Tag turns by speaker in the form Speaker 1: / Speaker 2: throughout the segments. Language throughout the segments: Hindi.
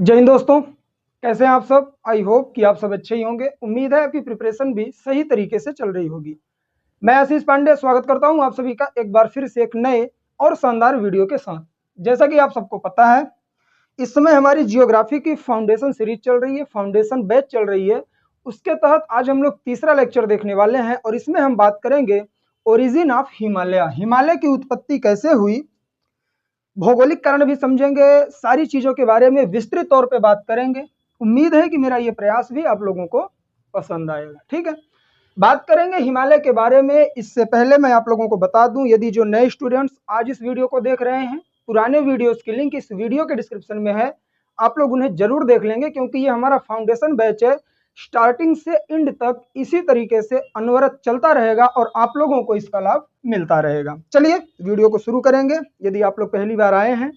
Speaker 1: जय हिंद दोस्तों, कैसे हैं आप सब। आई होप कि आप सब अच्छे ही होंगे। उम्मीद है आपकी प्रिपरेशन भी सही तरीके से चल रही होगी। मैं आशीष पांडे स्वागत करता हूं आप सभी का एक बार फिर से एक नए और शानदार वीडियो के साथ। जैसा कि आप सबको पता है, इस समय हमारी जियोग्राफी की फाउंडेशन सीरीज चल रही है, फाउंडेशन बैच चल रही है। उसके तहत आज हम लोग तीसरा लेक्चर देखने वाले हैं और इसमें हम बात करेंगे ओरिजिन ऑफ हिमालय। हिमालय की उत्पत्ति कैसे हुई, भौगोलिक कारण भी समझेंगे, सारी चीजों के बारे में विस्तृत तौर पे बात करेंगे। उम्मीद है कि मेरा ये प्रयास भी आप लोगों को पसंद आएगा। ठीक है, बात करेंगे हिमालय के बारे में। इससे पहले मैं आप लोगों को बता दूं, यदि जो नए स्टूडेंट्स आज इस वीडियो को देख रहे हैं, पुराने वीडियोस की लिंक इस वीडियो के डिस्क्रिप्शन में है, आप लोग उन्हें जरूर देख लेंगे, क्योंकि ये हमारा फाउंडेशन बैच है। स्टार्टिंग से एंड तक इसी तरीके से अनवरत चलता रहेगा और आप लोगों को इसका लाभ मिलता रहेगा। चलिए वीडियो को शुरू करेंगे। यदि आप लोग पहली बार आए हैं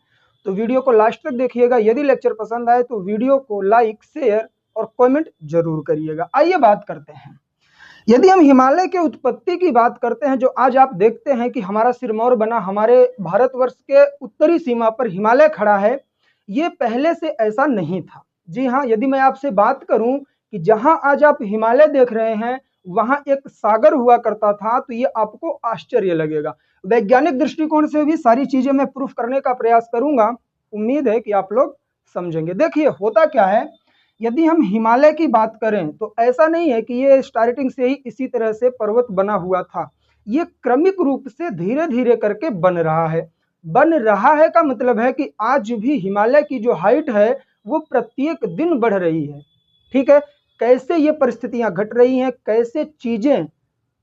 Speaker 1: तो वीडियो को लास्ट तक देखिएगा। यदि लेक्चर पसंद आए तो वीडियो को लाइक, शेयर और कमेंट जरूर करिएगा। आइए बात करते हैं। यदि हम हिमालय के उत्पत्ति की बात करते हैं, जो आज आप देखते हैं कि हमारा सिरमौर बना, हमारे भारतवर्ष के उत्तरी सीमा पर हिमालय खड़ा है, ये पहले से ऐसा नहीं था। जी हाँ, यदि मैं आपसे बात करूं कि जहां आज आप हिमालय देख रहे हैं वहां एक सागर हुआ करता था, तो ये आपको आश्चर्य लगेगा। वैज्ञानिक दृष्टिकोण से भी सारी चीजें मैं प्रूफ करने का प्रयास करूंगा। उम्मीद है कि आप लोग समझेंगे। देखिए होता क्या है, यदि हम हिमालय की बात करें तो ऐसा नहीं है कि ये स्टार्टिंग से ही इसी तरह से पर्वत बना हुआ था। ये क्रमिक रूप से धीरे धीरे करके बन रहा है। बन रहा है का मतलब है कि आज भी हिमालय की जो हाइट है वो प्रत्येक दिन बढ़ रही है। ठीक है, कैसे ये परिस्थितियां घट रही हैं, कैसे चीजें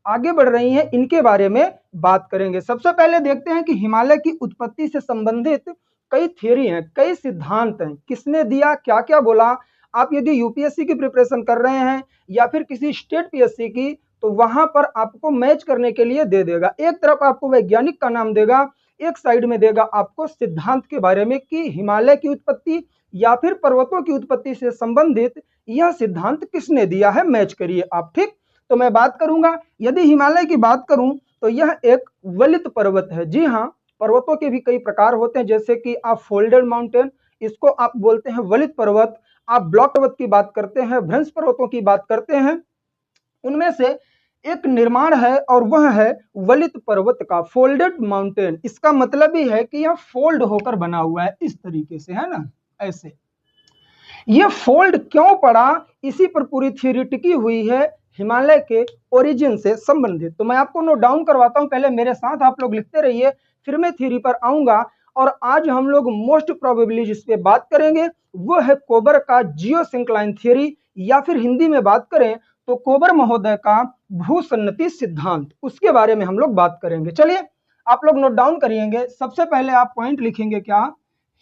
Speaker 1: आगे बढ़ रही हैं, इनके बारे में बात करेंगे। सबसे पहले देखते हैं कि हिमालय की उत्पत्ति से संबंधित कई थ्योरी हैं, कई सिद्धांत हैं। किसने दिया, क्या क्या बोला। आप यदि यूपीएससी की प्रिपरेशन कर रहे हैं या फिर किसी स्टेट पीएससी की, तो वहां पर आपको मैच करने के लिए दे देगा। एक तरफ आपको वैज्ञानिक का नाम देगा, एक साइड में देगा आपको सिद्धांत के बारे में कि हिमालय की उत्पत्ति या फिर पर्वतों की उत्पत्ति से संबंधित यह सिद्धांत किसने दिया है, मैच करिए आप। ठीक, तो मैं बात करूंगा, यदि हिमालय की बात करूं तो यह एक वलित पर्वत है। जी हाँ, पर्वतों के भी कई प्रकार होते हैं, जैसे कि आप फोल्डेड माउंटेन, इसको आप बोलते हैं वलित पर्वत। आप ब्लॉक पर्वत की बात करते हैं, भ्रंश पर्वतों की बात करते हैं, उनमें से एक निर्माण है और वह है वलित पर्वत का, फोल्डेड माउंटेन। इसका मतलब ही है कि यह फोल्ड होकर बना हुआ है, इस तरीके से, है ना, ऐसे। यह फोल्ड क्यों पड़ा, इसी पर पूरी थ्योरी टिकी हुई है हिमालय के ओरिजिन से संबंधित। तो मैं आपको नोट डाउन करवाता हूं, पहले मेरे साथ आप लोग लिखते रहिए, फिर मैं थ्योरी पर आऊंगा। और आज हम लोग मोस्ट प्रोबेबली जिस पे बात करेंगे वो है कोबर का जियोसिंक्लाइन थ्योरी, या फिर हिंदी में बात करें तो कोबर महोदय का भूसन्नति सिद्धांत। उसके बारे में हम लोग बात करेंगे। चलिए आप लोग नोट डाउन करिएंगे। सबसे पहले आप पॉइंट लिखेंगे क्या,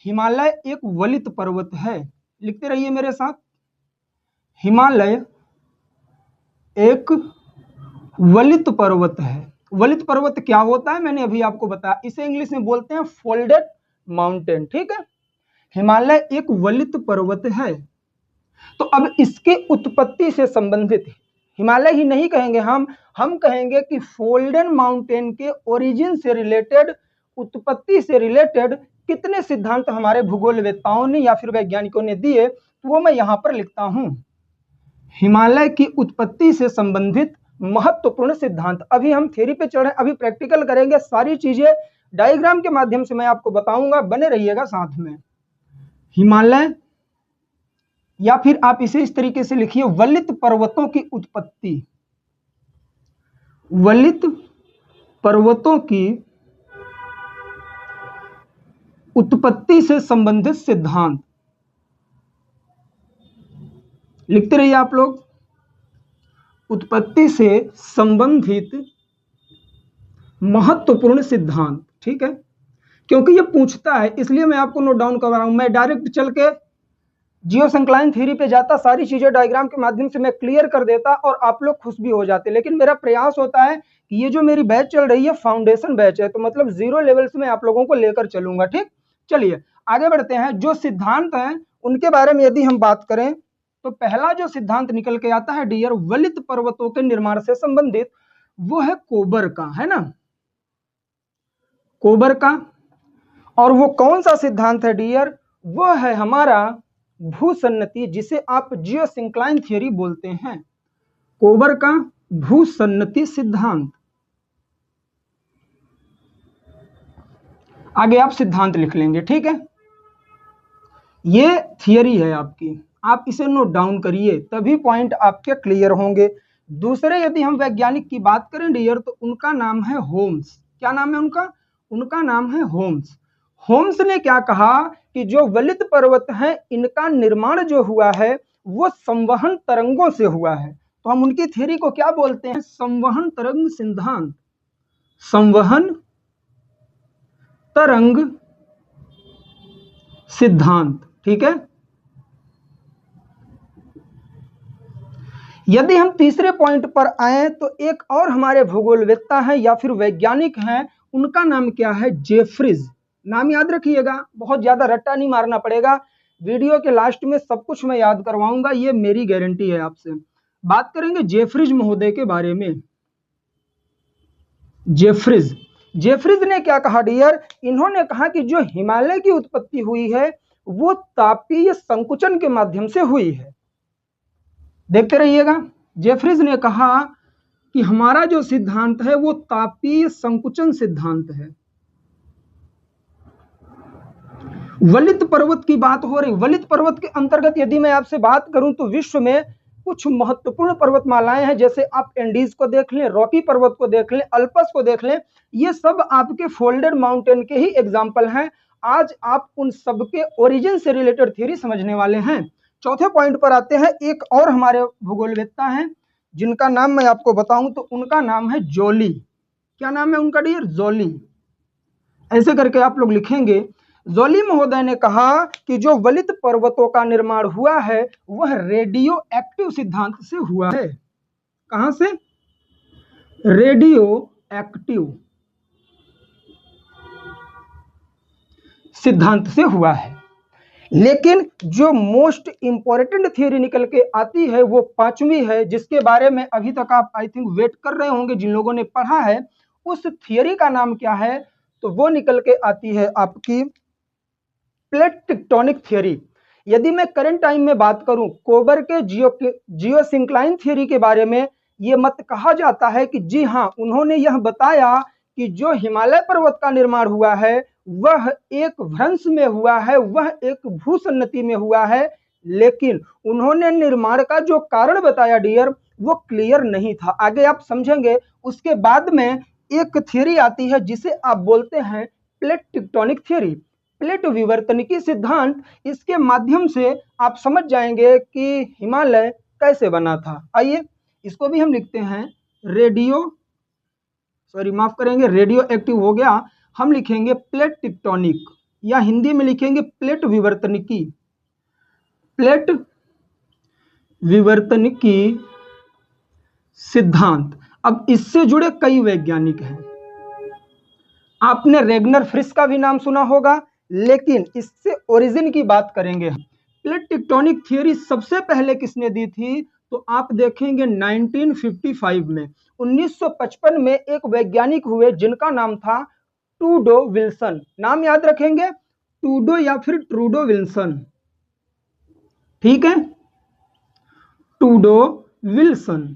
Speaker 1: हिमालय एक वलित पर्वत है। लिखते रहिए मेरे साथ, हिमालय एक वलित पर्वत है। वलित पर्वत क्या होता है मैंने अभी आपको बताया, इसे इंग्लिश में बोलते हैं फोल्डेड माउंटेन। ठीक है, हिमालय एक वलित पर्वत है। तो अब इसकी उत्पत्ति से संबंधित, हिमालय ही नहीं कहेंगे हम कहेंगे कि फोल्डेड माउंटेन के ओरिजिन से रिलेटेड, उत्पत्ति से रिलेटेड कितने सिद्धांत हमारे भूगोलवेत्ताओं ने या फिर वैज्ञानिकों ने दिए, तो वो मैं यहां पर लिखता हूं। हिमालय की उत्पत्ति से संबंधित महत्वपूर्ण सिद्धांत। अभी हम थ्योरी पे चढ़े, अभी प्रैक्टिकल करेंगे। सारी चीजें डायग्राम के माध्यम से मैं आपको बताऊंगा, बने रहिएगा साथ में। हिमालय, या फिर आप इसे इस तरीके से लिखिए, वलित पर्वतों की उत्पत्ति, वलित पर्वतों की उत्पत्ति से संबंधित सिद्धांत। लिखते रहिए आप लोग, उत्पत्ति से संबंधित महत्वपूर्ण सिद्धांत। ठीक है, क्योंकि ये पूछता है इसलिए मैं आपको नोट डाउन कर रहा हूं। मैं डायरेक्ट चल के जियोसिंक्लाइन थ्योरी पे जाता, सारी चीजें डायग्राम के माध्यम से मैं क्लियर कर देता और आप लोग खुश भी हो जाते। लेकिन मेरा प्रयास होता है कि ये जो मेरी बैच चल रही है फाउंडेशन बैच है, तो मतलब 0 लेवल से मैं आप लोगों को लेकर चलूंगा। ठीक, चलिए आगे बढ़ते हैं। जो सिद्धांत हैं उनके बारे में यदि हम बात करें तो पहला जो सिद्धांत निकल के आता है डियर, वलित पर्वतों के निर्माण से संबंधित, वो है कोबर का, है ना, कोबर का। और वो कौन सा सिद्धांत है डियर, वो है हमारा भूसन्नति, जिसे आप जियोसिंक्लाइन थियरी बोलते हैं, कोबर का भूसन्नति सिद्धांत। आगे आप सिद्धांत लिख लेंगे, ठीक है। ये थियरी है आपकी, आप इसे नोट डाउन करिए, तभी पॉइंट आपके क्लियर होंगे। दूसरे यदि हम वैज्ञानिक की बात करें डियर, तो उनका नाम है होम्स। क्या नाम है उनका? उनका नाम है होम्स। होम्स ने क्या कहा कि जो वलित पर्वत हैं, इनका निर्माण जो हुआ है वो संवहन तरंगों से हुआ है। तो हम उनकी थियरी को क्या बोलते हैं? संवहन तरंग सिद्धांत। संवहन तरंग सिद्धांत, ठीक है। यदि हम तीसरे पॉइंट पर आए, तो एक और हमारे भूगोलवेत्ता हैं या फिर वैज्ञानिक हैं, उनका नाम क्या है? जेफ्रीज। नाम याद रखिएगा, बहुत ज्यादा रट्टा नहीं मारना पड़ेगा, वीडियो के लास्ट में सब कुछ मैं याद करवाऊंगा, ये मेरी गारंटी है आपसे। बात करेंगे जेफ्रीज महोदय के बारे में। जेफ्रीज ने क्या कहा डियर? इन्होंने कहा कि जो हिमालय की उत्पत्ति हुई है वो तापीय संकुचन के माध्यम से हुई है। देखते रहिएगा, जेफ्रीज ने कहा कि हमारा जो सिद्धांत है वो तापीय संकुचन सिद्धांत है। वलित पर्वत की बात हो रही, वलित पर्वत के अंतर्गत यदि मैं आपसे बात करूं तो विश्व में कुछ महत्वपूर्ण पर्वतमालाएं हैं, जैसे आप एंडीज को देख लें, रॉकी पर्वत को देख लें, अल्पस को देख लें, ये सब आपके फोल्डेड माउंटेन के ही एग्जाम्पल हैं। आज आप उन सब के ओरिजिन से रिलेटेड थ्योरी समझने वाले हैं। चौथे पॉइंट पर आते हैं, एक और हमारे भूगोलवेत्ता हैं जिनका नाम मैं आपको बताऊं तो उनका नाम है जोली। क्या नाम है उनका डियर? जोली। ऐसे करके आप लोग लिखेंगे। जोली महोदय ने कहा कि जो वलित पर्वतों का निर्माण हुआ है वह रेडियो एक्टिव सिद्धांत से हुआ है। कहां से? रेडियो एक्टिव सिद्धांत से हुआ है। लेकिन जो मोस्ट इंपॉर्टेंट थियरी निकल के आती है वो पांचवी है, जिसके बारे में अभी तक आप आई थिंक वेट कर रहे होंगे जिन लोगों ने पढ़ा है। उस थियरी का नाम क्या है? तो वो निकल के आती है आपकी प्लेट टेक्टोनिक थ्योरी। यदि मैं करंट टाइम में बात करूं, कोबर के जियोसिंक्लाइन थ्योरी के बारे में ये मत कहा जाता है कि जी हाँ, उन्होंने यह बताया कि जो हिमालय पर्वत का निर्माण हुआ है वह एक भ्रंश में हुआ है, वह एक भूसन्नति में हुआ है, लेकिन उन्होंने निर्माण का जो कारण बताया डियर वो क्लियर नहीं था। आगे आप समझेंगे। उसके बाद में एक थ्योरी आती है जिसे आप बोलते हैं प्लेट टेक्टोनिक थ्योरी, प्लेट विवर्तनिकी सिद्धांत। इसके माध्यम से आप समझ जाएंगे कि हिमालय कैसे बना था। आइए इसको भी हम लिखते हैं रेडियो एक्टिव हो गया, हम लिखेंगे प्लेट टेक्टोनिक, या हिंदी में लिखेंगे प्लेट विवर्तनिकी। प्लेट विवर्तनिकी सिद्धांत। अब इससे जुड़े कई वैज्ञानिक हैं, आपने रेगनर फ्रिस का भी नाम सुना होगा, लेकिन इससे ओरिजिन की बात करेंगे। प्लेट टेक्टोनिक थियरी सबसे पहले किसने दी थी? तो आप देखेंगे 1955 में, 1955 में एक वैज्ञानिक हुए जिनका नाम था टूडो विल्सन। नाम याद रखेंगे, टूडो या फिर ट्रूडो विल्सन, ठीक है, टूडो विल्सन।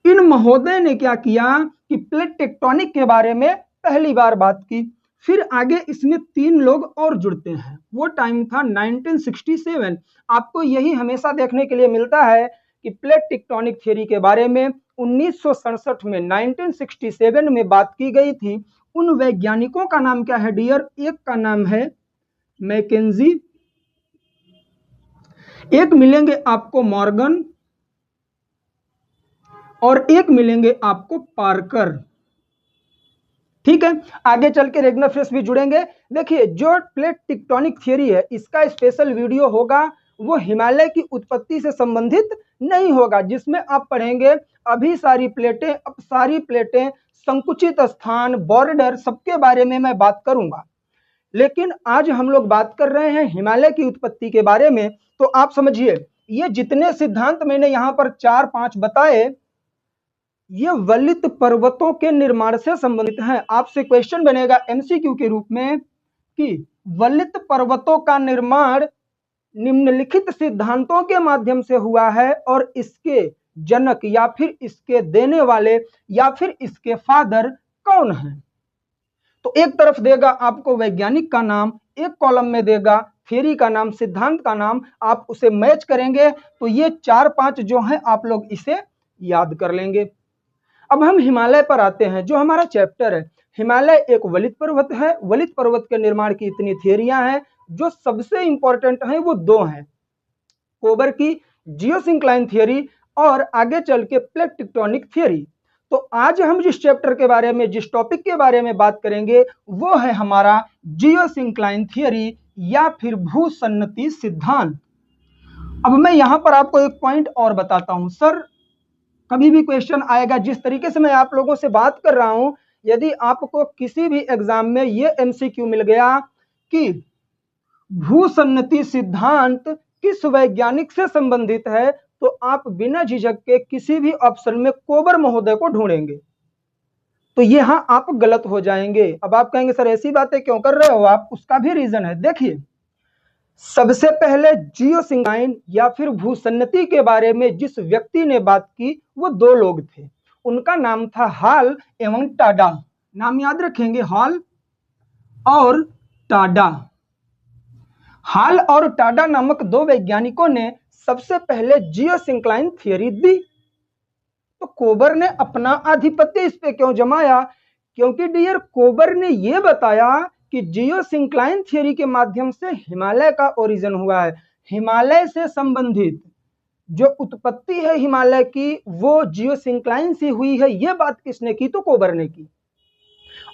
Speaker 1: इन महोदय ने क्या किया कि प्लेट टेक्टोनिक के बारे में पहली बार बात की। फिर आगे इसमें 3 लोग और जुड़ते हैं, वो टाइम था 1967। आपको यही हमेशा देखने के लिए मिलता है कि प्लेट टेक्टोनिक थ्योरी के बारे में 1967 में 1967 में बात की गई थी। उन वैज्ञानिकों का नाम क्या है डियर? एक का नाम है मैकेंजी, एक मिलेंगे आपको मॉर्गन, और एक मिलेंगे आपको पार्कर, ठीक है। आगे चल के रेगनर फ्रिस भी जुड़ेंगे। देखिए, जो प्लेट टेक्टोनिक थ्योरी है इसका स्पेशल वीडियो होगा, वो हिमालय की उत्पत्ति से संबंधित नहीं होगा, जिसमें आप पढ़ेंगे अभी सारी प्लेटें, संकुचित स्थान, बॉर्डर, सबके बारे में मैं बात करूंगा। लेकिन आज हम लोग बात कर रहे हैं हिमालय की उत्पत्ति के बारे में। तो आप समझिए, ये जितने सिद्धांत मैंने यहां पर 4-5 बताए, ये वलित पर्वतों के निर्माण से संबंधित हैं। आपसे क्वेश्चन बनेगा एमसीक्यू के रूप में कि वलित पर्वतों का निर्माण निम्नलिखित सिद्धांतों के माध्यम से हुआ है और इसके जनक या फिर इसके देने वाले या फिर इसके फादर कौन है। तो एक तरफ देगा आपको वैज्ञानिक का नाम, एक कॉलम में देगा थ्योरी का नाम, सिद्धांत का नाम, आप उसे मैच करेंगे तो ये 4-5 जो हैं आप लोग इसे याद कर लेंगे। अब हम हिमालय पर आते हैं, जो हमारा चैप्टर है। हिमालय एक वलित पर्वत है। वलित पर्वत के निर्माण की इतनी थियरियां हैं, जो सबसे इंपॉर्टेंट हैं वो दो हैं, कोबर की जियोसिंक्लाइन थियरी और आगे चल के प्लेट टेक्टोनिक थियरी। तो आज हम जिस चैप्टर के बारे में, जिस टॉपिक के बारे में बात करेंगे वो है हमारा जियोसिंक्लाइन थियरी या फिर भूसन्नति सिद्धांत। अब मैं यहां पर आपको एक पॉइंट और बताता हूं। सर कभी भी क्वेश्चन आएगा, जिस तरीके से मैं आप लोगों से बात कर रहा हूं, यदि आपको किसी भी एग्जाम में ये एमसीक्यू मिल गया कि भूसन्नति सिद्धांत किस वैज्ञानिक से संबंधित है, तो आप बिना झिझक के किसी भी ऑप्शन में कोबर महोदय को ढूंढेंगे, तो यहां आप गलत हो जाएंगे। अब आप कहेंगे सर ऐसी बातें क्यों कर रहे हो आप, उसका भी रीजन है। देखिए, सबसे पहले जियोसिंक्लाइन या फिर भूसन्नति के बारे में जिस व्यक्ति ने बात की वो दो लोग थे, उनका नाम था हॉल एवं टाडा। नाम याद रखेंगे, हॉल और टाडा। हॉल और टाडा नामक दो वैज्ञानिकों ने सबसे पहले जियोसिंक्लाइन थियरी दी। तो कोबर ने अपना आधिपत्य इस पे क्यों जमाया? क्योंकि डियर कोबर ने यह बताया कि जियोसिंक्लाइन थियरी के माध्यम से हिमालय का ओरिजिन हुआ है। हिमालय से संबंधित जो उत्पत्ति है हिमालय की, वो जियोसिंक्लाइन से हुई है। यह बात किसने की? तो कोबर ने की।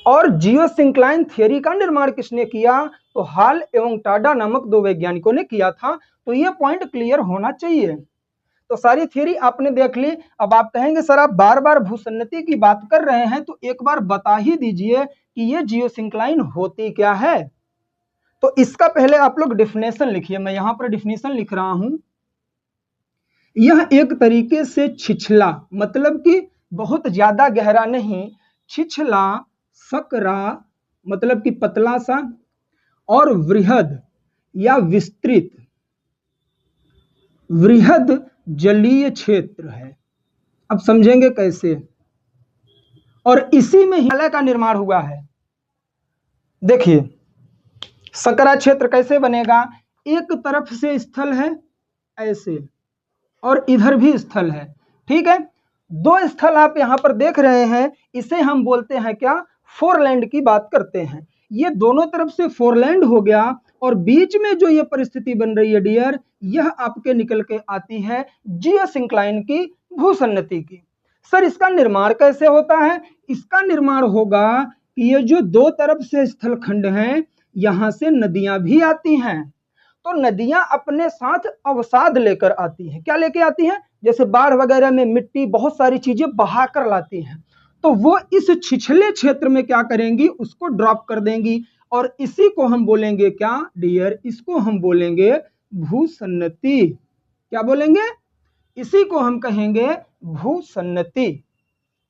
Speaker 1: और जियोसिंक्लाइन थियरी का निर्माण किसने किया? तो हॉल एवं टाडा नामक दो वैज्ञानिकों ने किया था। तो यह पॉइंट क्लियर होना चाहिए। तो सारी थियरी आपने देख ली। अब आप कहेंगे सर आप बार बार भूसन्नति की बात कर रहे हैं, तो एक बार बता ही दीजिए कि ये जियोसिंक्लाइन होती क्या है। तो इसका पहले आप लोग डेफिनेशन लिखिए। मैं यहां पर डेफिनेशन लिख रहा हूं। यह एक तरीके से छिछला, मतलब कि बहुत ज्यादा गहरा नहीं, छिछला, सकरा मतलब कि पतला सा, और वृहद या विस्तृत, वृहद जलीय क्षेत्र है। अब समझेंगे कैसे। और इसी में हिमालय का निर्माण हुआ है। देखिए, सकरा क्षेत्र कैसे बनेगा? एक तरफ से स्थल है ऐसे, और इधर भी स्थल है, ठीक है। दो स्थल आप यहां पर देख रहे हैं, इसे हम बोलते हैं क्या? फोरलैंड की बात करते हैं। ये दोनों तरफ से फोरलैंड हो गया, और बीच में जो ये परिस्थिति बन रही है डियर, यह आपके निकल के आती है जियोसिंक्लाइन की भूसन्नति की। सर इसका निर्माण कैसे होता है? इसका निर्माण होगा कि ये जो दो तरफ से स्थलखंड हैं, यहां से नदियां भी आती हैं। तो नदियां अपने साथ अवसाद लेकर आती हैं। क्या लेके आती हैं? जैसे बाढ़ वगैरह में मिट्टी, बहुत सारी चीजें बहा कर लाती हैं। तो वो इस छिछले क्षेत्र में क्या करेंगी? उसको ड्रॉप कर देंगी, और इसी को हम बोलेंगे क्या डियर? इसको हम बोलेंगे भूसन्नति। क्या बोलेंगे? इसी को हम कहेंगे भूसन्नति।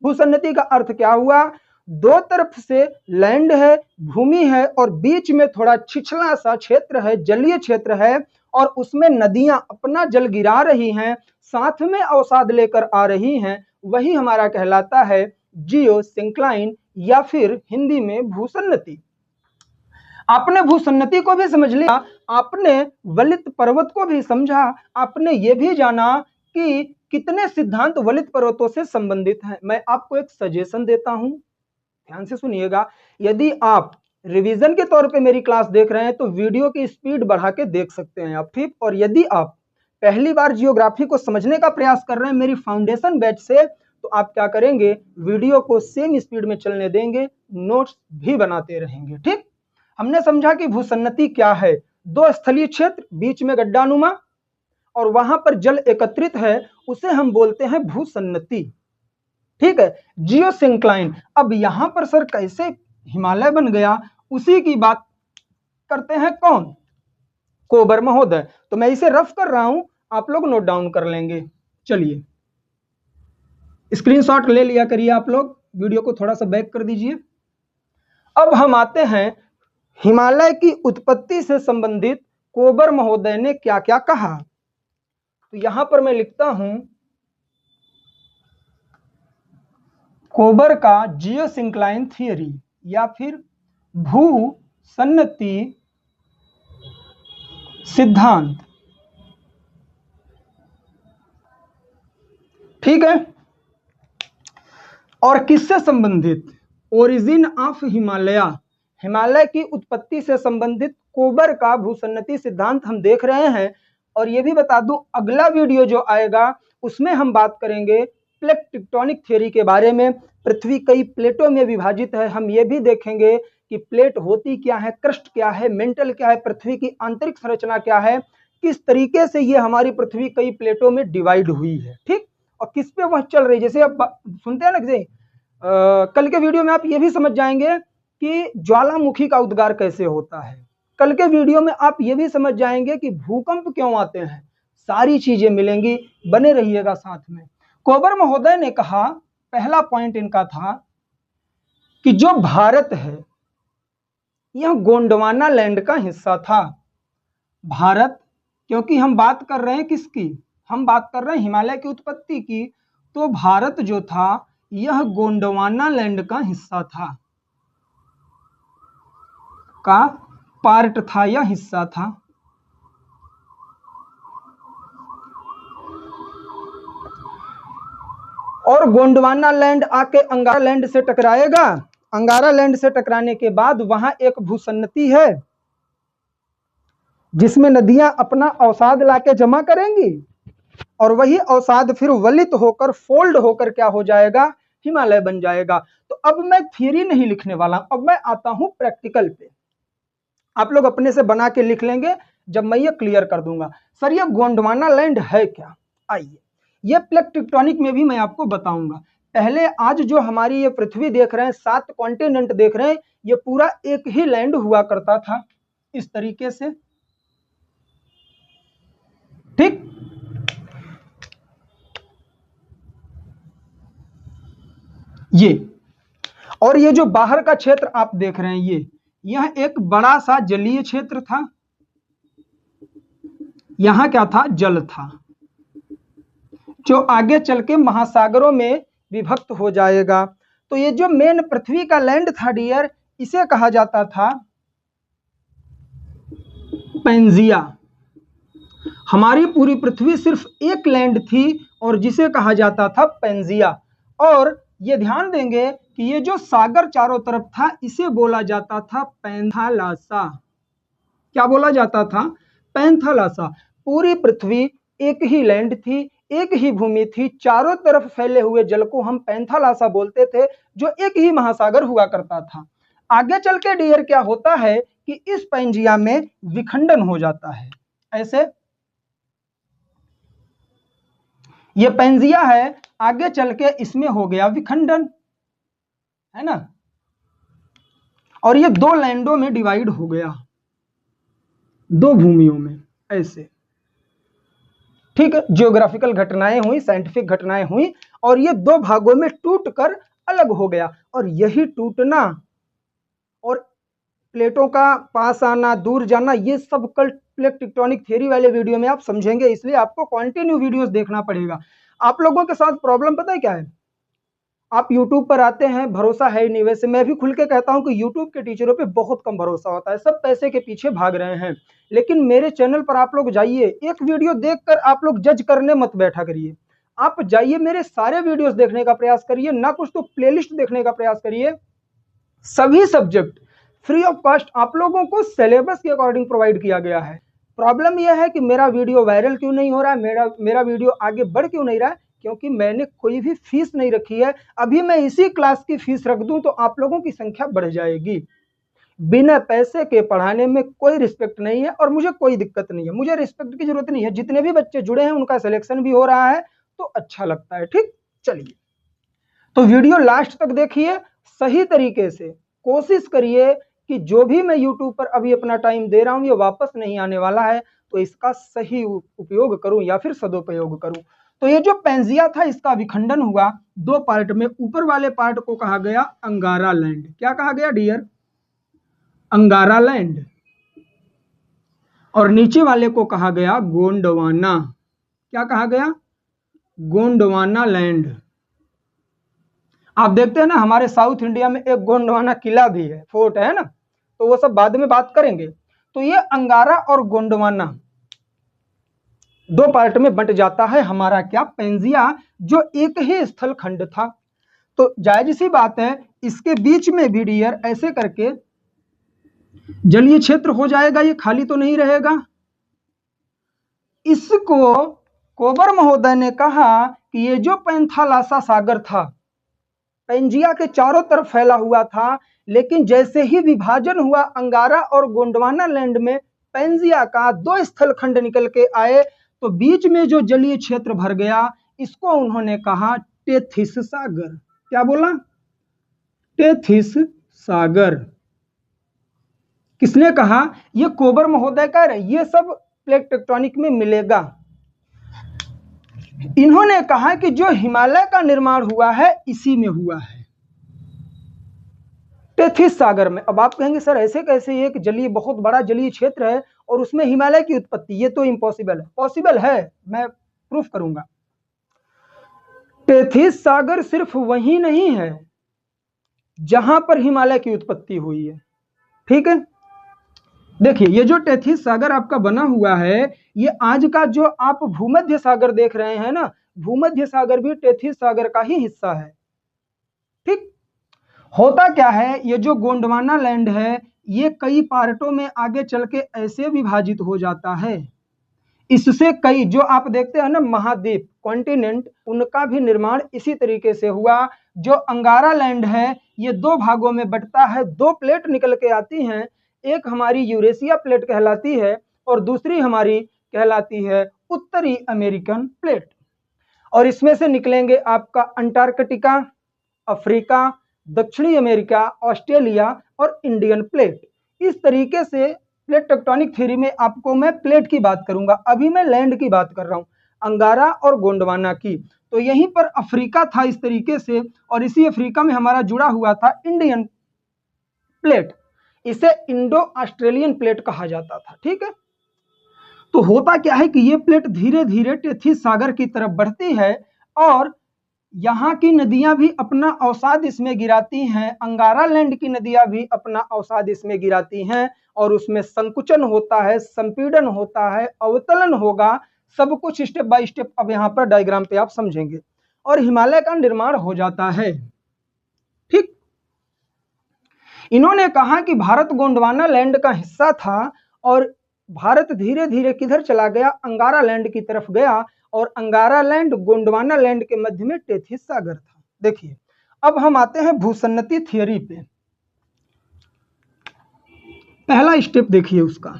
Speaker 1: भूसन्नति का अर्थ क्या हुआ? दो तरफ से लैंड है, भूमि है, और बीच में थोड़ा छिछला सा क्षेत्र है, जलीय क्षेत्र है, और उसमें नदियां अपना जल गिरा रही हैं, साथ में अवसाद लेकर आ रही हैं। वही हमारा कहलाता है जियोसिंक्लाइन, या फिर हिंदी में भूसन्नति। आपने भूसन्नति को भी समझ लिया, आपने वलित पर्वत को भी समझा, आपने ये भी जाना कि कितने सिद्धांत वलित पर्वतों से संबंधित हैं। मैं आपको एक सजेशन देता हूं, ध्यान से सुनिएगा। यदि आप रिवीजन के तौर पे मेरी क्लास देख रहे हैं तो वीडियो की स्पीड बढ़ा के देख सकते हैं आप, ठीक। और यदि आप पहली बार जियोग्राफी को समझने का प्रयास कर रहे हैं मेरी फाउंडेशन बैच से, तो आप क्या करेंगे? वीडियो को सेम स्पीड में चलने देंगे, नोट्स भी बनाते रहेंगे, ठीक। हमने समझा कि भूसन्नति क्या है। दो स्थलीय क्षेत्र, बीच में गड्ढानुमा, और वहां पर जल एकत्रित है, उसे हम बोलते हैं भूसन्नति, ठीक है। जियोसिंक्लाइन, अब यहां पर सर कैसे हिमालय बन गया, उसी की बात करते हैं कौन? कोबर महोदय। तो मैं इसे रफ कर रहा हूं, आप लोग नोट डाउन कर लेंगे। चलिए स्क्रीनशॉट ले लिया करिए आप लोग, वीडियो को थोड़ा सा बैक कर दीजिए। अब हम आते हैं हिमालय की उत्पत्ति से संबंधित कोबर महोदय ने क्या क्या कहा। तो यहां पर मैं लिखता हूं कोबर का जियोसिंक्लाइन थियरी या फिर भू सन्नति सिद्धांत। ठीक है, और किससे संबंधित? ओरिजिन ऑफ हिमालय, हिमालय की उत्पत्ति से संबंधित कोबर का भूसन्नति सिद्धांत हम देख रहे हैं। और यह भी बता दूं, अगला वीडियो जो आएगा उसमें हम बात करेंगे प्लेट टेक्टोनिक थ्योरी के बारे में। पृथ्वी कई प्लेटों में विभाजित है, हम ये भी देखेंगे कि प्लेट होती क्या है, क्रस्ट क्या है, मेंटल क्या है, पृथ्वी की आंतरिक संरचना क्या है, किस तरीके से ये हमारी पृथ्वी कई प्लेटों में डिवाइड हुई है। ठीक, और किस पे वह चल रही है। जैसे आप सुनते हैं ना, जैसे कल के वीडियो में आप ये भी समझ जाएंगे कि ज्वालामुखी का उद्गार कैसे होता है। कल के वीडियो में आप ये भी समझ जाएंगे कि भूकंप क्यों आते हैं। सारी चीजें मिलेंगी, बने रहिएगा साथ में। कोबर महोदय ने कहा, पहला पॉइंट इनका था कि जो भारत है यह गोंडवाना लैंड का हिस्सा था। भारत, क्योंकि हम बात कर रहे हैं किसकी, हम बात कर रहे हैं हिमालय की उत्पत्ति की, तो भारत जो था यह गोंडवाना लैंड का हिस्सा था, का पार्ट था या हिस्सा था। और गोंडवाना लैंड आके अंगारा लैंड से टकराएगा। अंगारा लैंड से टकराने के बाद वहां एक भूसन्नति है जिसमें नदियां अपना अवसाद लाके जमा करेंगी और वही अवसाद फिर वलित होकर फोल्ड होकर क्या हो जाएगा, हिमालय बन जाएगा। तो अब मैं थ्योरी नहीं लिखने वाला, अब मैं आता हूं प्रैक्टिकल पे। आप लोग अपने से बना के लिख लेंगे जब मैं ये क्लियर कर दूंगा। सर ये गोंडवाना लैंड है क्या? आइए, ये प्लेट टेक्टोनिक में भी मैं आपको बताऊंगा। पहले आज जो हमारी ये पृथ्वी देख रहे हैं, 7 कॉन्टिनेंट देख रहे हैं, ये पूरा एक ही लैंड हुआ करता था इस तरीके से। ठीक, ये और ये जो बाहर का क्षेत्र आप देख रहे हैं, यह एक बड़ा सा जलीय क्षेत्र था। यहां क्या था? जल था, जो आगे चल के महासागरों में विभक्त हो जाएगा। तो ये जो मेन पृथ्वी का लैंड था डियर, इसे कहा जाता था पेंजिया। हमारी पूरी पृथ्वी सिर्फ एक लैंड थी और जिसे कहा जाता था पेंजिया। और ये ध्यान देंगे कि ये जो सागर चारों तरफ था इसे बोला जाता था पैंथालासा। क्या बोला जाता था? पैंथालासा। पूरी पृथ्वी एक ही लैंड थी, एक ही भूमि थी, चारों तरफ फैले हुए जल को हम पैंथालासा बोलते थे, जो एक ही महासागर हुआ करता था। आगे चल के डियर क्या होता है कि इस पेंजिया में विखंडन हो जाता है। ऐसे ये पेंजिया है, आगे चल के इसमें हो गया विखंडन, है ना। और ये 2 लैंडों में डिवाइड हो गया, 2 भूमियों में ऐसे। ठीक है, जियोग्राफिकल घटनाएं हुई, साइंटिफिक घटनाएं हुई और ये 2 भागों में टूटकर अलग हो गया। और यही टूटना और प्लेटों का पास आना, दूर जाना, ये सब कल प्लेट टेक्टोनिक थ्योरी वाले वीडियो में आप समझेंगे, इसलिए आपको कंटिन्यू वीडियोस देखना पड़ेगा। आप लोगों के साथ प्रॉब्लम पता है क्या है? आप YouTube पर आते हैं, भरोसा है नहीं। वैसे मैं भी खुल के कहता हूं कि YouTube के टीचरों पे बहुत कम भरोसा होता है, सब पैसे के पीछे भाग रहे हैं। लेकिन मेरे चैनल पर आप लोग जाइए, एक वीडियो देखकर आप लोग जज करने मत बैठा करिए। आप जाइए, मेरे सारे वीडियोस देखने का प्रयास करिए, ना कुछ तो प्लेलिस्ट देखने का प्रयास करिए। सभी सब्जेक्ट फ्री ऑफ कॉस्ट आप लोगों को सिलेबस के अकॉर्डिंग प्रोवाइड किया गया है। प्रॉब्लम यह है कि मेरा वीडियो वायरल क्यों नहीं हो रहा है, मेरा वीडियो आगे बढ़ क्यों नहीं रहा है? क्योंकि मैंने कोई भी फीस नहीं रखी है। अभी मैं इसी क्लास की फीस रख दूं तो आप लोगों की संख्या बढ़ जाएगी। बिना पैसे के पढ़ाने में कोई रिस्पेक्ट नहीं है और मुझे कोई दिक्कत नहीं है, मुझे रिस्पेक्ट की जरूरत नहीं है। जितने भी बच्चे जुड़े हैं उनका सिलेक्शन भी हो रहा है तो अच्छा लगता है। ठीक, चलिए, तो वीडियो लास्ट तक देखिए, सही तरीके से कोशिश करिए कि जो भी मैं YouTube पर अभी अपना टाइम दे रहा हूं ये वापस नहीं आने वाला है, तो इसका सही उपयोग करूं या फिर सदुपयोग करूं। तो ये जो पेंजिया था इसका विखंडन हुआ 2 पार्ट में। ऊपर वाले पार्ट को कहा गया अंगारा लैंड। क्या कहा गया डियर? अंगारा लैंड। और नीचे वाले को कहा गया गोंडवाना। क्या कहा गया? गोंडवाना लैंड। आप देखते हैं ना हमारे साउथ इंडिया में एक गोंडवाना किला भी है, फोर्ट है ना, तो वो सब बाद में बात करेंगे। तो ये अंगारा और गोंडवाना दो पार्ट में बंट जाता है हमारा क्या, पेंजिया, जो एक ही स्थल खंड था। तो जायज सी बात है, इसके बीच में भी डियर ऐसे करके जलीय क्षेत्र हो जाएगा, ये खाली तो नहीं रहेगा। इसको कोबर महोदय ने कहा कि ये जो पैंथालासा सागर था, पेंजिया के चारों तरफ फैला हुआ था, लेकिन जैसे ही विभाजन हुआ अंगारा और गोंडवाना लैंड में, पेंजिया का दो स्थल खंड निकल के आए, तो बीच में जो जलीय क्षेत्र भर गया, इसको उन्होंने कहा टेथिस सागर। क्या बोला? टेथिस सागर। किसने कहा? ये कोबर महोदय कह रहे। ये सब प्लेट टेक्टोनिक में मिलेगा। इन्होंने कहा कि जो हिमालय का निर्माण हुआ है इसी में हुआ है, टेथिस सागर में। अब आप कहेंगे सर ऐसे कैसे, एक जलीय बहुत बड़ा जलीय क्षेत्र है और उसमें हिमालय की उत्पत्ति, ये तो इम्पॉसिबल है। पॉसिबल है, मैं प्रूफ करूंगा। टेथिस सागर सिर्फ वही नहीं है जहां पर हिमालय की उत्पत्ति हुई है, ठीक है। देखिए ये जो टेथिस सागर आपका बना हुआ है, ये आज का जो आप भूमध्य सागर देख रहे हैं ना, भूमध्य सागर भी टेथिस सागर का ही हिस्सा है, ठीक। होता क्या है, ये जो गोंडवाना लैंड है ये कई पार्टों में आगे चल के ऐसे विभाजित हो जाता है, इससे कई जो आप देखते हैं ना महाद्वीप, कॉन्टिनेंट, उनका भी निर्माण इसी तरीके से हुआ। जो अंगारा लैंड है ये दो भागों में बंटता है, दो प्लेट निकल के आती हैं, एक हमारी यूरेशिया प्लेट कहलाती है और दूसरी हमारी कहलाती है उत्तरी अमेरिकन प्लेट। और इसमें से निकलेंगे आपका अंटार्कटिका, अफ्रीका, दक्षिणी अमेरिका, ऑस्ट्रेलिया और इंडियन प्लेट। इस तरीके से प्लेट टेक्टोनिक थ्योरी में आपको मैं प्लेट की बात करूंगा, अभी मैं लैंड की बात कर रहा हूं, अंगारा और गोंडवाना की। तो यहीं पर अफ्रीका था इस तरीके से, और इसी अफ्रीका में हमारा जुड़ा हुआ था इंडियन प्लेट, इसे इंडो ऑस्ट्रेलियन प्लेट कहा जाता था, ठीक है। तो होता क्या है कि ये प्लेट धीरे धीरे टेथिस सागर की तरफ बढ़ती है और यहाँ की नदियां भी अपना अवसाद इसमें गिराती हैं, अंगारा लैंड की नदियां भी अपना अवसाद इसमें गिराती हैं, और उसमें संकुचन होता है, संपीड़न होता है, अवतलन होगा, सब कुछ स्टेप बाय स्टेप अब यहाँ पर डायग्राम पे आप समझेंगे, और हिमालय का निर्माण हो जाता है, ठीक। इन्होंने कहा कि भारत गोंडवाना लैंड का हिस्सा था और भारत धीरे धीरे किधर चला गया, अंगारा लैंड की तरफ गया, और अंगारा लैंड गोंडवाना लैंड के मध्य में टेथिस सागर था। देखिए अब हम आते हैं भूसन्नति थियरी पे। पहला स्टेप देखिए उसका,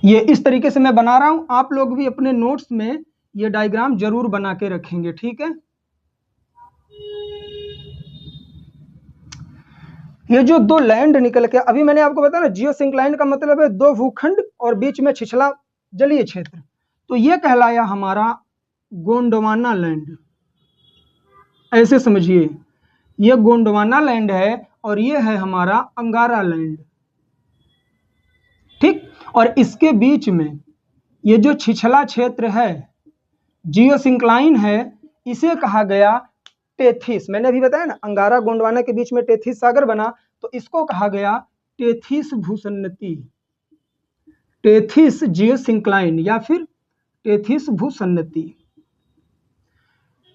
Speaker 1: ये इस तरीके से मैं बना रहा हूं, आप लोग भी अपने नोट्स में ये डायग्राम जरूर बना के रखेंगे, ठीक है। ये जो दो लैंड निकल के, अभी मैंने आपको बताया ना जियोसिंक्लाइन का मतलब है दो भूखंड और बीच में छिछला जलीय क्षेत्र, तो ये कहलाया हमारा गोंडवाना लैंड। ऐसे समझिए ये गोंडवाना लैंड है और ये है हमारा अंगारा लैंड, ठीक। और इसके बीच में ये जो छिछला क्षेत्र है जियोसिंक्लाइन है, इसे कहा गया टेथिस। मैंने अभी बताया ना अंगारा गोंडवाना के बीच में टेथिस सागर बना, तो इसको कहा गया टेथिस भूसन्नति, टेथिस जियोसिंक्लाइन या फिर टेथिस भूसन्नति।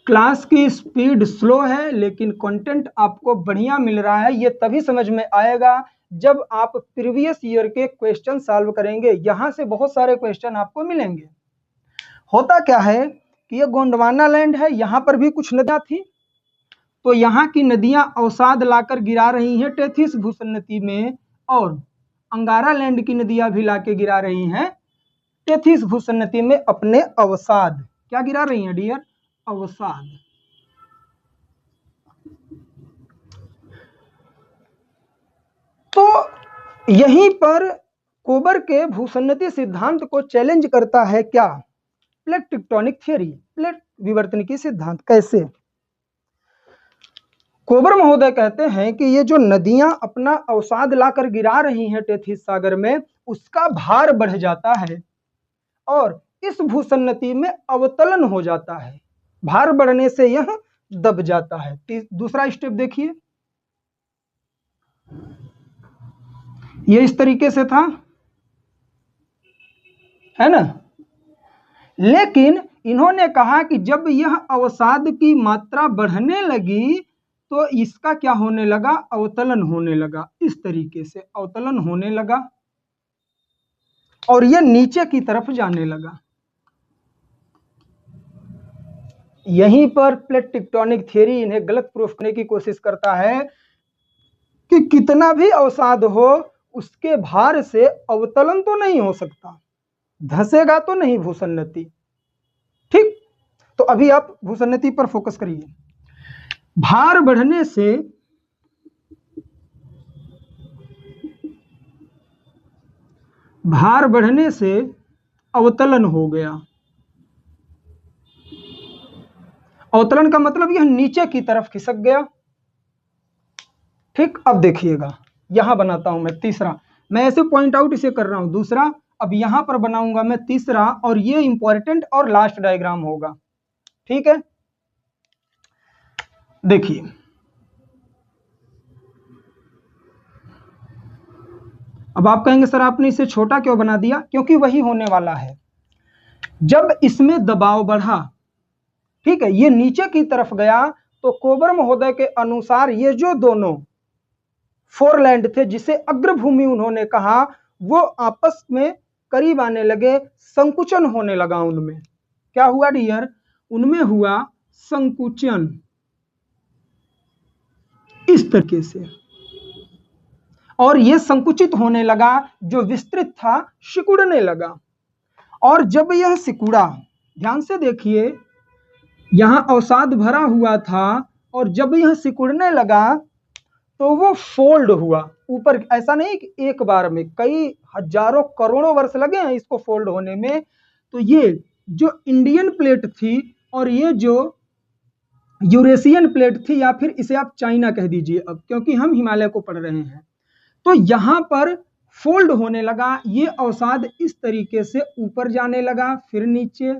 Speaker 1: क्लास की स्पीड स्लो है लेकिन कंटेंट आपको बढ़िया मिल रहा है, ये तभी समझ में आएगा जब आप प्रीवियस ईयर के क्वेश्चन सॉल्व करेंगे, यहां से बहुत सारे क्वेश्चन आपको मिलेंगे। होता क्या है कि ये गोंडवाना लैंड है, यहां पर भी कुछ नदियां थी, तो यहाँ की नदियां अवसाद लाकर गिरा रही हैं टेथिस भूसन्नति में, और अंगारा लैंड की नदियां भी लाके गिरा रही हैं टेथिस भूसन्नति में अपने अवसाद। क्या गिरा रही हैं डियर? अवसाद। तो यहीं पर कोबर के भूसन्नति सिद्धांत को चैलेंज करता है क्या? प्लेट टेक्टोनिक थ्योरी, प्लेट विवर्तनिकी सिद्धांत। कैसे? कोबर महोदय कहते हैं कि ये जो नदियां अपना अवसाद लाकर गिरा रही हैं टेथिस सागर में, उसका भार बढ़ जाता है और इस भूसन्नति में अवतलन हो जाता है। भार बढ़ने से यह दब जाता है। दूसरा स्टेप देखिए, ये इस तरीके से था, है ना। लेकिन इन्होंने कहा कि जब यह अवसाद की मात्रा बढ़ने लगी तो इसका क्या होने लगा, अवतलन होने लगा। इस तरीके से अवतलन होने लगा और यह नीचे की तरफ जाने लगा। यहीं पर प्लेट टेक्टोनिक थ्योरी इन्हें गलत प्रूफ करने की कोशिश करता है कि कितना भी अवसाद हो उसके भार से अवतलन तो नहीं हो सकता, धंसेगा तो नहीं भूसन्नति। ठीक, तो अभी आप भूसन्नति पर फोकस करिए। भार बढ़ने से अवतलन हो गया। अवतलन का मतलब यह नीचे की तरफ खिसक गया। ठीक, अब देखिएगा, यहां बनाता हूं मैं तीसरा, मैं ऐसे पॉइंट आउट इसे कर रहा हूं। दूसरा, अब यहां पर बनाऊंगा मैं तीसरा, और ये इंपॉर्टेंट और लास्ट डायग्राम होगा। ठीक है, देखिए, अब आप कहेंगे सर आपने इसे छोटा क्यों बना दिया, क्योंकि वही होने वाला है। जब इसमें दबाव बढ़ा, ठीक है, ये नीचे की तरफ गया, तो कोबर महोदय के अनुसार ये जो दोनों फोरलैंड थे, जिसे अग्रभूमि उन्होंने कहा, वो आपस में करीब आने लगे, संकुचन होने लगा उनमें। क्या हुआ डियर, उनमें हुआ संकुचन इस तरीके से, और ये संकुचित होने लगा, जो विस्तृत था सिकुड़ने लगा। और जब यह सिकुड़ा, ध्यान से देखिए, यहां अवसाद भरा हुआ था और जब यह सिकुड़ने लगा तो वो फोल्ड हुआ ऊपर। ऐसा नहीं कि एक बार में, कई हजारों करोड़ों वर्ष लगे हैं इसको फोल्ड होने में। तो ये जो इंडियन प्लेट थी और ये जो यूरेशियन प्लेट थी, या फिर इसे आप चाइना कह दीजिए अब, क्योंकि हम हिमालय को पढ़ रहे हैं, तो यहां पर फोल्ड होने लगा। ये अवसाद इस तरीके से ऊपर जाने लगा, फिर नीचे,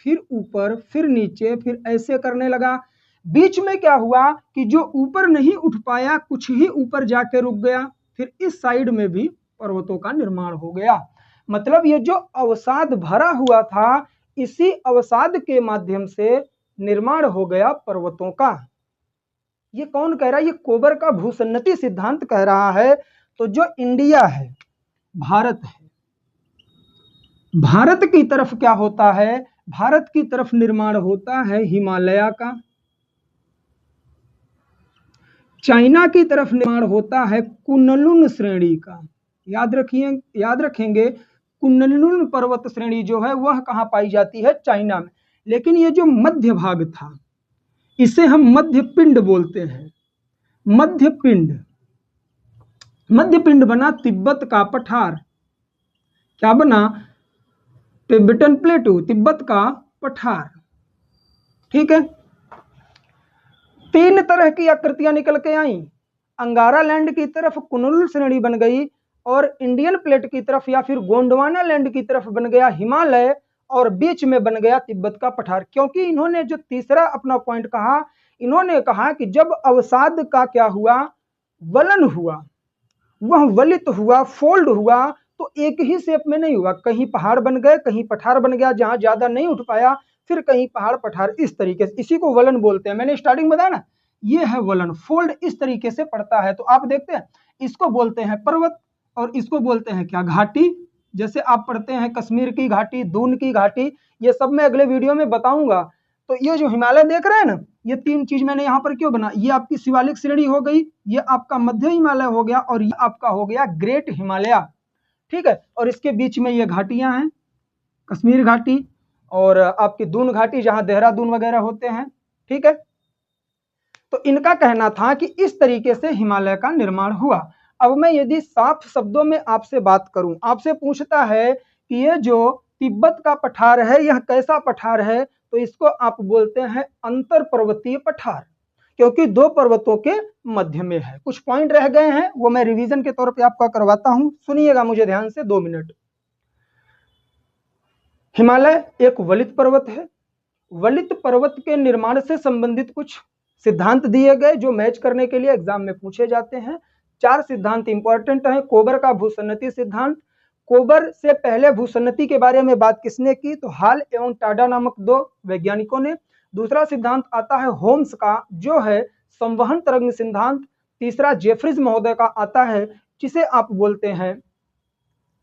Speaker 1: फिर ऊपर, फिर नीचे, फिर ऐसे करने लगा। बीच में क्या हुआ कि जो ऊपर नहीं उठ पाया, कुछ ही ऊपर जाके रुक गया। फिर इस साइड में भी पर्वतों का निर्माण हो गया। मतलब ये जो अवसाद भरा हुआ था, इसी अवसाद के माध्यम से निर्माण हो गया पर्वतों का। ये कौन कह रहा है, ये कोबर का भूसन्नति सिद्धांत कह रहा है। तो जो इंडिया है, भारत है, भारत की तरफ क्या होता है, भारत की तरफ निर्माण होता है हिमालय का। चाइना की तरफ निर्माण होता है कुनलुन श्रेणी का। याद रखेंगे, कुनलुन पर्वत श्रेणी जो है वह कहां पाई जाती है, चाइना में। लेकिन ये जो मध्य भाग था, इसे हम मध्य पिंड बोलते हैं। मध्य पिंड बना तिब्बत का पठार। क्या बना, टिबेटन प्लेटू, तिब्बत का पठार। ठीक है, तीन तरह की आकृतियां निकल के आई। अंगारा लैंड की तरफ कुनलुन श्रेणी बन गई, और इंडियन प्लेट की तरफ या फिर गोंडवाना लैंड की तरफ बन गया हिमालय, और बीच में बन गया तिब्बत का पठार। क्योंकि इन्होंने जो तीसरा अपना पॉइंट कहा, इन्होंने कहा कि जब अवसाद का क्या हुआ, वलन हुआ, वह वलित हुआ, फोल्ड हुआ, तो एक ही शेप में नहीं हुआ। कहीं पहाड़ बन गए, कहीं पठार बन गया, जहां ज्यादा नहीं उठ पाया, फिर कहीं पहाड़ पठार, इस तरीके से। इसी को वलन बोलते हैं। मैंने स्टार्टिंग बताया ना, ये है वलन, फोल्ड इस तरीके से पड़ता है। तो आप देखते हैं, इसको बोलते हैं पर्वत, और इसको बोलते हैं क्या, घाटी। जैसे आप पढ़ते हैं कश्मीर की घाटी, दून की घाटी, ये सब मैं अगले वीडियो में बताऊंगा। तो ये जो हिमालय देख रहे हैं ना, ये तीन चीज मैंने यहाँ पर क्यों बना, ये आपकी शिवालिक श्रेणी हो गई, ये आपका मध्य हिमालय हो गया, और ये आपका हो गया ग्रेट हिमालय। ठीक है, और इसके बीच में ये घाटियां हैं, कश्मीर घाटी और आपकी दून घाटी, जहां देहरादून वगैरह होते हैं। ठीक है, तो इनका कहना था कि इस तरीके से हिमालय का निर्माण हुआ। अब मैं यदि साफ शब्दों में आपसे बात करूं, आपसे पूछता है कि ये जो तिब्बत का पठार है, यह कैसा पठार है, तो इसको आप बोलते हैं अंतर पर्वतीय पठार। क्योंकि दो पर्वतों के मध्य में है। कुछ पॉइंट रह गए हैं, वो मैं रिवीजन के तौर पे आपका करवाता हूं, सुनिएगा मुझे ध्यान से 2 मिनट। हिमालय एक वलित पर्वत है। वलित पर्वत के निर्माण से संबंधित कुछ सिद्धांत दिए गए जो मैच करने के लिए एग्जाम में पूछे जाते हैं। 4 सिद्धांत इंपॉर्टेंट हैं। कोबर का भूसन्नति सिद्धांत। कोबर से पहले भूसन्नति के बारे में बात किसने की? तो हाल एवं टाडा नामक 2 वैज्ञानिकों ने। दूसरा सिद्धांत आता है होम्स का, जो है संवहन तरंग सिद्धांत। तीसरा जेफ्रीज महोदय का आता है, जिसे आप बोलते हैं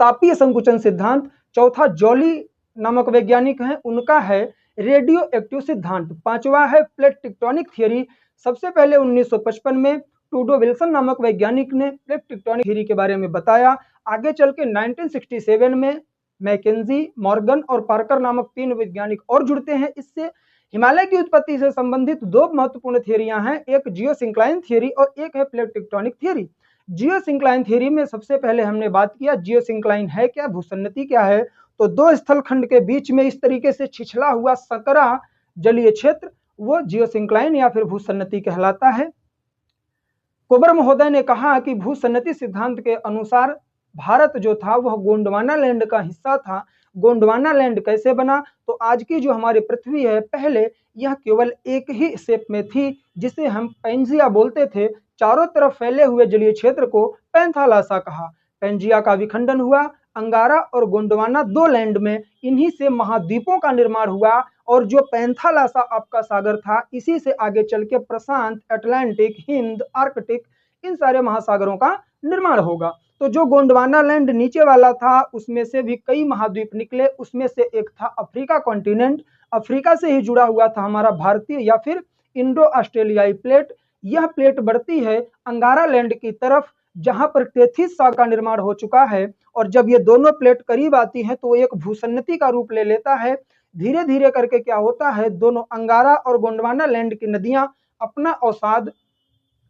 Speaker 1: तापीय संकुचन सिद्धांत। चौथा जॉली नामक वैज्ञानिक हैं, उनका है रेडियो एक्टिव सिद्धांत। पांचवा है प्लेट टेक्टोनिक थियरी। सबसे पहले 1955 में टूडो विल्सन नामक वैज्ञानिक ने प्लेट टेक्टोनिक थियरी के बारे में बताया। आगे चल के 1967 में मैकेंजी, मॉर्गन और पार्कर नामक 3 वैज्ञानिक और जुड़ते हैं। इससे हिमालय की उत्पत्ति से संबंधित 2 महत्वपूर्ण थियरियां हैं, एक जियोसिंक्लाइन थियरी और एक है plate tectonic theory. Geosyncline theory में सबसे पहले हमने बात किया जियोसिंक्लाइन है क्या, भूसन्नति क्या है। तो 2 स्थलखंड के बीच में इस तरीके से छिछला हुआ संकरा जलीय क्षेत्र, वो जियोसिंक्लाइन या फिर भूसन्नति कहलाता है। कोबर महोदय ने कहा कि भूसन्नति सिद्धांत के अनुसार भारत जो था वह गोंडवाना लैंड का हिस्सा था। गोंडवाना लैंड कैसे बना? तो आज की जो हमारी पृथ्वी है, पहले यह केवल एक ही शेप में थी, जिसे हम पैंजिया बोलते थे। चारों तरफ फैले हुए जलीय क्षेत्र को पैंथालासा कहा। पैंजिया का विखंडन हुआ, अंगारा और गोंडवाना 2 लैंड में, इन्हीं से महाद्वीपों का निर्माण हुआ। और जो पैंथालासा आपका सागर था, इसी से आगे चल के प्रशांत, अटलांटिक, हिंद, आर्कटिक, इन सारे महासागरों का निर्माण होगा। तो जो गोंडवाना लैंड नीचे वाला था, उसमें से भी कई महाद्वीप निकले। उसमें से एक था अफ्रीका कॉन्टिनेंट। अफ्रीका से ही जुड़ा हुआ था हमारा भारतीय या फिर इंडो ऑस्ट्रेलियाई प्लेट। यह प्लेट बढ़ती है अंगारा लैंड की तरफ, जहां पर टेथिस सागर का निर्माण हो चुका है। और जब ये दोनों प्लेट करीब आती हैं तो एक भूसन्नति का रूप ले लेता है। धीरे धीरे करके क्या होता है, दोनों अंगारा और गोंडवाना लैंड की नदियां अपना अवसाद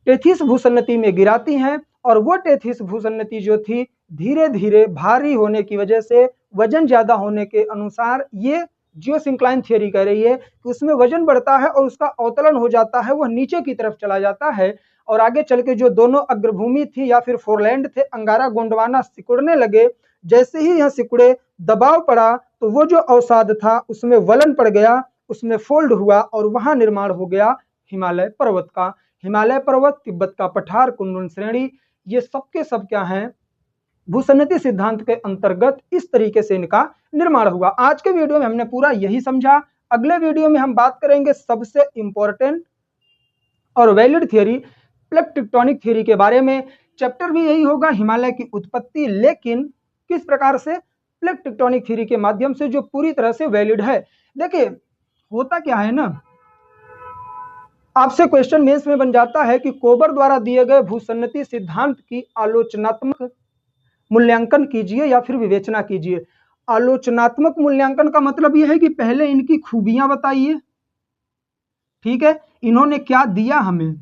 Speaker 1: टेथिस भूसन्नति में गिराती हैं। और वो टेथिस भूसन्नति जो थी, धीरे धीरे भारी होने की वजह से, वजन ज्यादा होने के अनुसार, ये जियोसिंक्लाइन थियरी कह रही है कि उसमें वजन बढ़ता है और उसका अवतरण हो जाता है, वह नीचे की तरफ चला जाता है। और आगे चल के जो दोनों अग्रभूमि थी या फिर फोरलैंड थे, अंगारा गोंडवाना, सिकुड़ने लगे। जैसे ही यह सिकुड़े, दबाव पड़ा, तो वो जो अवसाद था उसमें वलन पड़ गया, उसमें फोल्ड हुआ और वहां निर्माण हो गया हिमालय पर्वत का। हिमालय पर्वत, तिब्बत का पठार, कुनलुन श्रेणी, ये सब के सब क्या हैं, भूसन्नति सिद्धांत के अंतर्गत इस तरीके से इनका निर्माण हुआ। आज के वीडियो में हमने पूरा यही समझा। अगले वीडियो में हम बात करेंगे सबसे इंपॉर्टेंट और valid theory, plate tectonic theory के बारे में। चैप्टर भी यही होगा, हिमालय की उत्पत्ति, लेकिन किस प्रकार से, प्लेट टेक्टोनिक थियरी के माध्यम से, जो पूरी तरह से वैलिड है। देखिए होता क्या है ना, आपसे क्वेश्चन मेंस में बन जाता है कि कोबर द्वारा दिए गए भूसन्नति सिद्धांत की आलोचनात्मक मूल्यांकन कीजिए या फिर विवेचना कीजिए। आलोचनात्मक मूल्यांकन का मतलब यह है कि पहले इनकी खूबियां बताइए, ठीक है, इन्होंने क्या दिया हमें।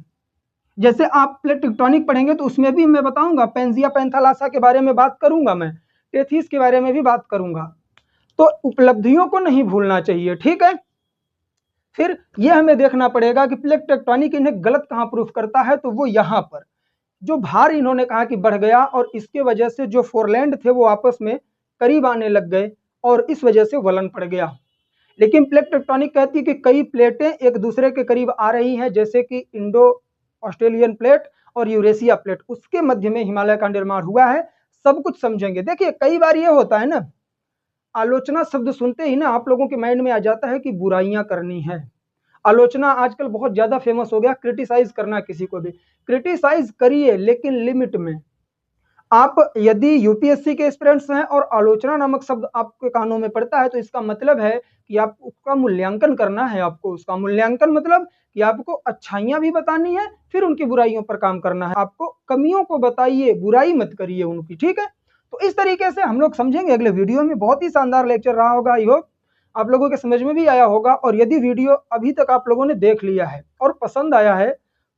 Speaker 1: जैसे आप प्लेट टेक्टोनिक पढ़ेंगे तो उसमें भी मैं बताऊंगा, पैंजिया पैंथालासा के बारे में बात करूंगा, मैं टेथिस के बारे में भी बात करूंगा। तो उपलब्धियों को नहीं भूलना चाहिए, ठीक है। फिर यह हमें देखना पड़ेगा कि प्लेट टेक्टोनिक इन्हें गलत कहां प्रूफ करता है, तो वो यहां पर जो भार इन्होंने कहा कि बढ़ गया, और इसके वजह से जो फोरलैंड थे वो आपस में करीब आने लग गए और इस वजह से वलन पड़ गया। लेकिन प्लेट टेक्टोनिक कहती है कि कई प्लेटें एक दूसरे के करीब आ रही हैं, जैसे कि इंडो ऑस्ट्रेलियन प्लेट और यूरेशिया प्लेट, उसके मध्य में हिमालय का निर्माण हुआ है। सब कुछ समझेंगे। देखिए कई बार ये होता है ना, आलोचना शब्द सुनते ही ना आप लोगों के माइंड में आ जाता है कि बुराइयां करनी है। आलोचना आजकल बहुत ज्यादा फेमस हो गया, क्रिटिसाइज करना किसी को भी। क्रिटिसाइज करिए लेकिन लिमिट में। आप यदि यूपीएससी के एस्पिरेंट्स हैं और आलोचना नामक शब्द आपके कानों में पड़ता है, तो इसका मतलब है कि आप उसका मूल्यांकन करना है। आपको उसका मूल्यांकन मतलब कि आपको अच्छाइयां भी बतानी है, फिर उनकी बुराइयों पर काम करना है। आपको कमियों को बताइए, बुराई मत करिए उनकी, ठीक है। तो इस तरीके से हम लोग समझेंगे अगले वीडियो में। बहुत ही शानदार लेक्चर रहा होगा, आई होप आप लोगों के समझ में भी आया होगा। और यदि वीडियो अभी तक आप लोगों ने देख लिया है और पसंद आया है,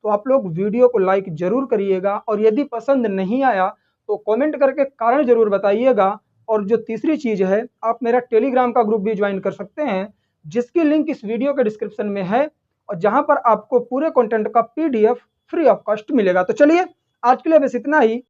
Speaker 1: तो आप लोग वीडियो को लाइक जरूर करिएगा। और यदि पसंद नहीं आया तो कमेंट करके कारण जरूर बताइएगा। और जो तीसरी चीज है, आप मेरा टेलीग्राम का ग्रुप भी ज्वाइन कर सकते हैं, जिसकी लिंक इस वीडियो के डिस्क्रिप्शन में है। और जहां पर आपको पूरे कंटेंट का पीडीएफ फ्री ऑफ कॉस्ट मिलेगा। तो चलिए आज के लिए बस इतना ही।